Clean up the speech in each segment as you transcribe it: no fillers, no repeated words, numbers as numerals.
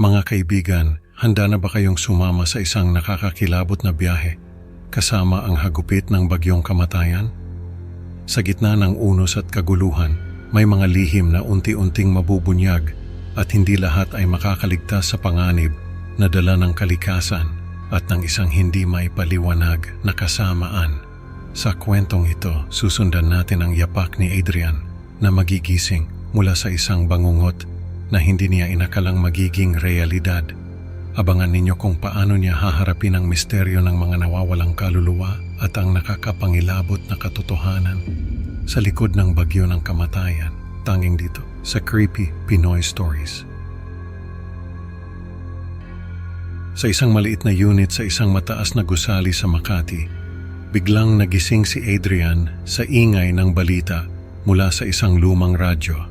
Mga kaibigan, handa na ba kayong sumama sa isang nakakakilabot na biyahe kasama ang hagupit ng bagyong kamatayan? Sa gitna ng unos at kaguluhan, may mga lihim na unti-unting mabubunyag at hindi lahat ay makakaligtas sa panganib na dala ng kalikasan at ng isang hindi may paliwanag na kasamaan. Sa kwentong ito, susundan natin ang yapak ni Adrian na magigising mula sa isang bangungot na hindi niya inakalang magiging realidad. Abangan ninyo kung paano niya haharapin ang misteryo ng mga nawawalang kaluluwa at ang nakakapangilabot na katotohanan sa likod ng bagyo ng kamatayan, tanging dito sa Creepy Pinoy Stories. Sa isang maliit na unit sa isang mataas na gusali sa Makati, biglang nagising si Adrian sa ingay ng balita mula sa isang lumang radyo.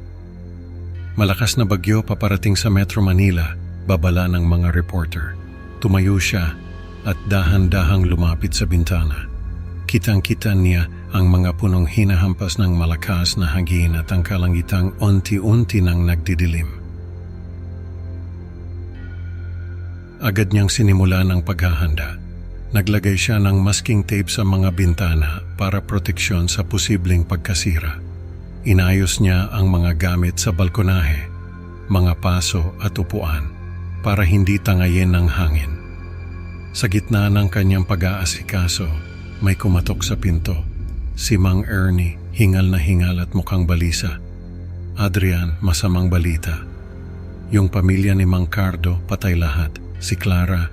Malakas na bagyo paparating sa Metro Manila, babala ng mga reporter. Tumayo siya at dahan-dahang lumapit sa bintana. Kitang-kita niya ang mga punong hinahampas ng malakas na hangin at ang kalangitang unti-unti nang nagdidilim. Agad niyang sinimula ng paghahanda. Naglagay siya ng masking tape sa mga bintana para proteksyon sa posibleng pagkasira. Inayos niya ang mga gamit sa balkonahe, mga paso at upuan para hindi tangayin ng hangin. Sa gitna ng kanyang pag-aasikaso, may kumatok sa pinto. Si Mang Ernie, hingal na hingal at mukhang balisa. Adrian, masamang balita. Yung pamilya ni Mang Cardo, patay lahat. Si Clara,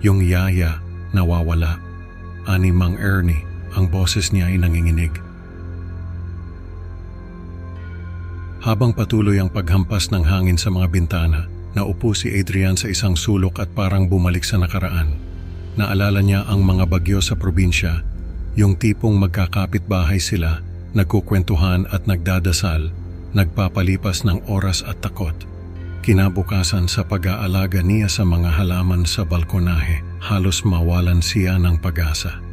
yung yaya, nawawala. Ani Mang Ernie, ang boses niya ay nanginginig. Habang patuloy ang paghampas ng hangin sa mga bintana, naupo si Adrian sa isang sulok at parang bumalik sa nakaraan. Naalala niya ang mga bagyo sa probinsya, yung tipong magkakapit-bahay sila, nagkukwentuhan at nagdadasal, nagpapalipas ng oras at takot. Kinabukasan sa pag-aalaga niya sa mga halaman sa balkonahe, halos mawalan siya ng pag-asa.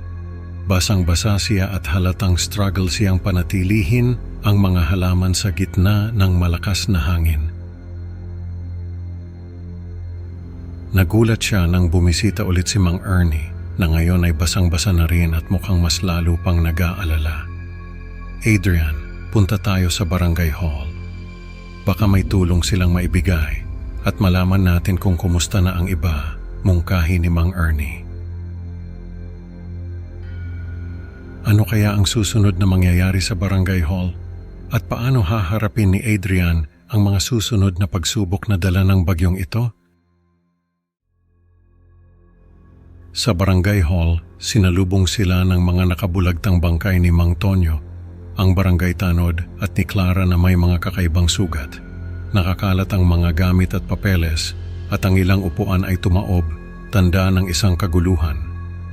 Basang-basa siya at halatang struggle siyang panatilihin ang mga halaman sa gitna ng malakas na hangin. Nagulat siya nang bumisita ulit si Mang Ernie na ngayon ay basang-basa na rin at mukhang mas lalo pang nag-aalala. Adrian, punta tayo sa barangay hall. Baka may tulong silang maibigay at malaman natin kung kumusta na ang iba, mungkahi ni Mang Ernie. Ano kaya ang susunod na mangyayari sa barangay hall? At paano haharapin ni Adrian ang mga susunod na pagsubok na dala ng bagyong ito? Sa barangay hall, sinalubong sila ng mga nakabulagtang bangkay ni Mang Tonyo, ang barangay tanod at ni Clara na may mga kakaibang sugat. Nakakalat ang mga gamit at papeles at ang ilang upuan ay tumaob, tanda ng isang kaguluhan.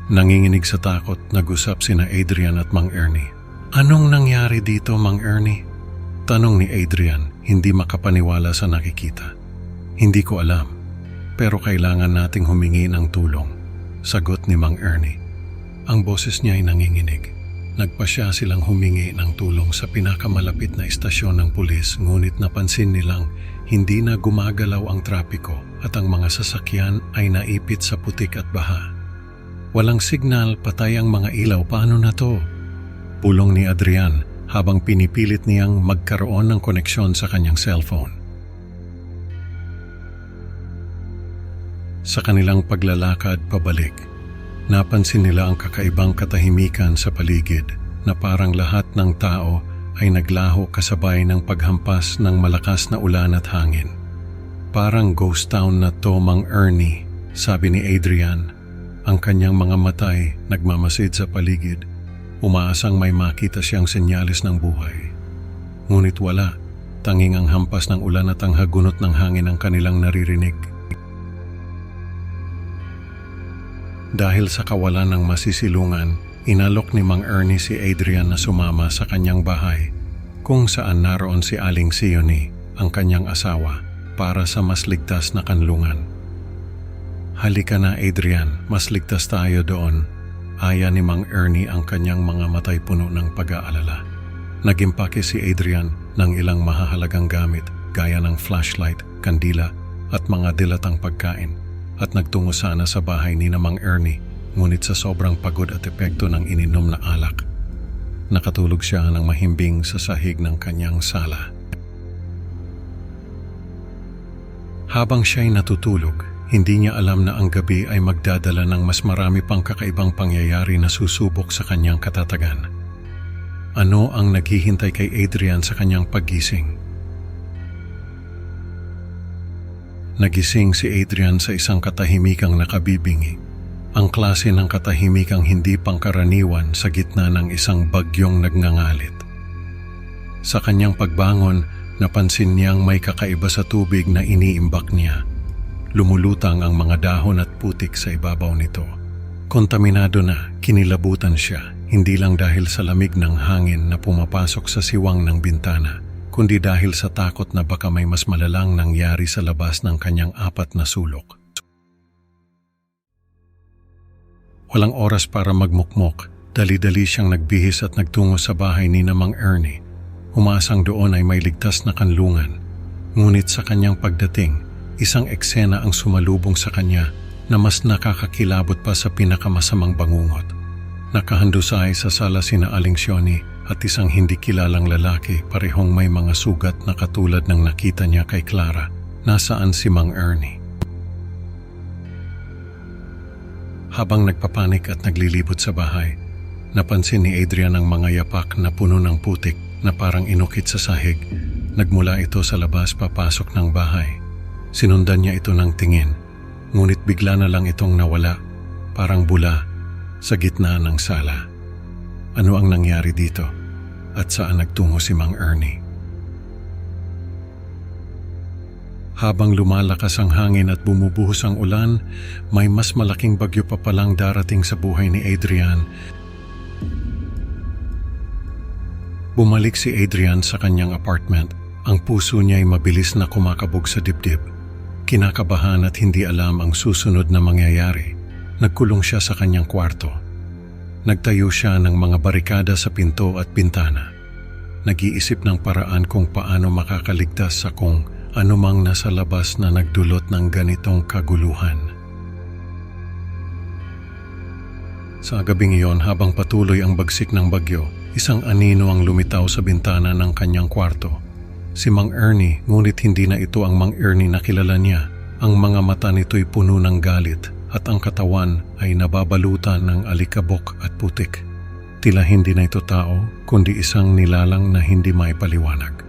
Nanginginig sa takot, nag-usap sina Adrian at Mang Ernie. Anong nangyari dito, Mang Ernie? Tanong ni Adrian, hindi makapaniwala sa nakikita. Hindi ko alam, pero kailangan nating humingi ng tulong. Sagot ni Mang Ernie. Ang boses niya ay nanginginig. Nagpasya silang humingi ng tulong sa pinakamalapit na istasyon ng pulis, ngunit napansin nilang hindi na gumagalaw ang trapiko at ang mga sasakyan ay naipit sa putik at baha. Walang signal, patay ang mga ilaw, paano na to? Pulong ni Adrian habang pinipilit niyang magkaroon ng koneksyon sa kanyang cellphone. Sa kanilang paglalakad pabalik, napansin nila ang kakaibang katahimikan sa paligid na parang lahat ng tao ay naglaho kasabay ng paghampas ng malakas na ulan at hangin. Parang ghost town na to, Mang Ernie, sabi ni Adrian. Ang kanyang mga matay nagmamasid sa paligid. Umaasang may makita siyang senyales ng buhay. Ngunit wala, tanging ang hampas ng ulan at ang hagunot ng hangin ang kanilang naririnig. Dahil sa kawalan ng masisilungan, inalok ni Mang Ernie si Adrian na sumama sa kanyang bahay, kung saan naroon si Aling Sioni, ang kanyang asawa, para sa mas ligtas na kanlungan. Halika na, Adrian, mas ligtas tayo doon. Aya ni Mang Ernie ang kanyang mga matay puno ng pag-aalala. Nagimpake si Adrian ng ilang mahahalagang gamit gaya ng flashlight, kandila at mga dilatang pagkain at nagtungo sana sa bahay ni Mang Ernie, ngunit sa sobrang pagod at epekto ng ininom na alak, nakatulog siya ng mahimbing sa sahig ng kanyang sala. Habang siya'y natutulog, hindi niya alam na ang gabi ay magdadala ng mas marami pang kakaibang pangyayari na susubok sa kanyang katatagan. Ano ang naghihintay kay Adrian sa kanyang paggising? Nagising si Adrian sa isang katahimikang nakabibingi. Ang klase ng katahimikang hindi pangkaraniwan sa gitna ng isang bagyong nagngangalit. Sa kanyang pagbangon, napansin niyang may kakaiba sa tubig na iniimbak niya. Lumulutang ang mga dahon at putik sa ibabaw nito. Kontaminado na, kinilabutan siya, hindi lang dahil sa lamig ng hangin na pumapasok sa siwang ng bintana, kundi dahil sa takot na baka may mas malalang nangyari sa labas ng kanyang 4 na sulok. Walang oras para magmukmok, dali-dali siyang nagbihis at nagtungo sa bahay ni Mang Ernie. Umaasang doon ay may ligtas na kanlungan. Ngunit sa kanyang pagdating, isang eksena ang sumalubong sa kanya na mas nakakakilabot pa sa pinakamasamang bangungot. Nakahandusay sa sala sina Aling Sioni at isang hindi kilalang lalaki, parehong may mga sugat na katulad ng nakita niya kay Clara. Nasaan si Mang Ernie? Habang nagpapanik at naglilibot sa bahay, napansin ni Adrian ang mga yapak na puno ng putik na parang inukit sa sahig. Nagmula ito sa labas papasok ng bahay. Sinundan niya ito ng tingin, ngunit bigla na lang itong nawala, parang bula, sa gitna ng sala. Ano ang nangyari dito? At saan nagtungo si Mang Ernie? Habang lumalakas ang hangin at bumubuhos ang ulan, may mas malaking bagyo pa palang darating sa buhay ni Adrian. Bumalik si Adrian sa kanyang apartment. Ang puso niya ay mabilis na kumakabog sa dibdib. Kinakabahan at hindi alam ang susunod na mangyayari. Nagkulong siya sa kanyang kwarto. Nagtayo siya ng mga barikada sa pinto at bintana. Nag-iisip ng paraan kung paano makakaligtas sa kung anumang nasa labas na nagdulot ng ganitong kaguluhan. Sa gabing iyon, habang patuloy ang bagsik ng bagyo, isang anino ang lumitaw sa bintana ng kanyang kwarto. Si Mang Ernie, ngunit hindi na ito ang Mang Ernie na kilala niya. Ang mga mata nito'y puno ng galit at ang katawan ay nababalutan ng alikabok at putik. Tila hindi na ito tao, kundi isang nilalang na hindi maipaliwanag.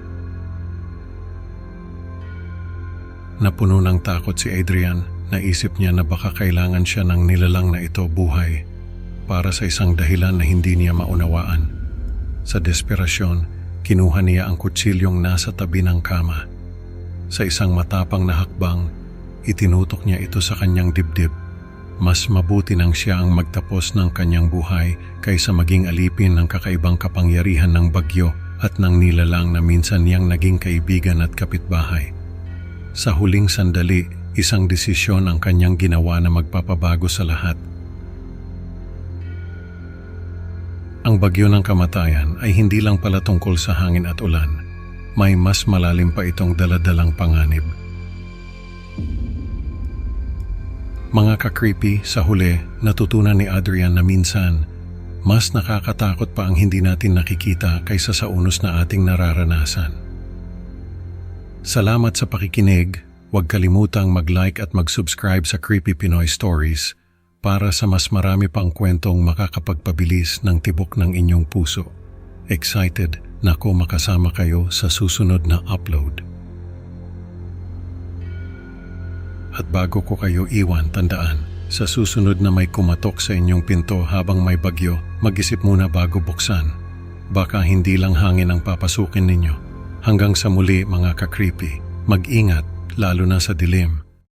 Napuno ng takot si Adrian, naisip niya na baka kailangan siya ng nilalang na ito buhay para sa isang dahilan na hindi niya maunawaan. Sa desperasyon, kinuha niya ang kutsilyong nasa tabi ng kama. Sa isang matapang na hakbang, itinutok niya ito sa kanyang dibdib. Mas mabuti nang siya ang magtapos ng kanyang buhay kaysa maging alipin ng kakaibang kapangyarihan ng bagyo at ng nilalang na minsan niyang naging kaibigan at kapitbahay. Sa huling sandali, isang desisyon ang kanyang ginawa na magpapabago sa lahat. Ang bagyo ng kamatayan ay hindi lang pala tungkol sa hangin at ulan. May mas malalim pa itong daladalang panganib. Mga ka-creepy, sa huli, natutunan ni Adrian na minsan, mas nakakatakot pa ang hindi natin nakikita kaysa sa unos na ating nararanasan. Salamat sa pakikinig. Huwag kalimutang mag-like at mag-subscribe sa Creepy Pinoy Stories para sa mas marami pang kwentong makakapagpabilis ng tibok ng inyong puso. Excited na ako makasama kayo sa susunod na upload. At bago ko kayo iwan, tandaan, sa susunod na may kumatok sa inyong pinto habang may bagyo, mag-isip muna bago buksan. Baka hindi lang hangin ang papasukin ninyo. Hanggang sa muli mga ka-creepy, mag-ingat lalo na sa dilim.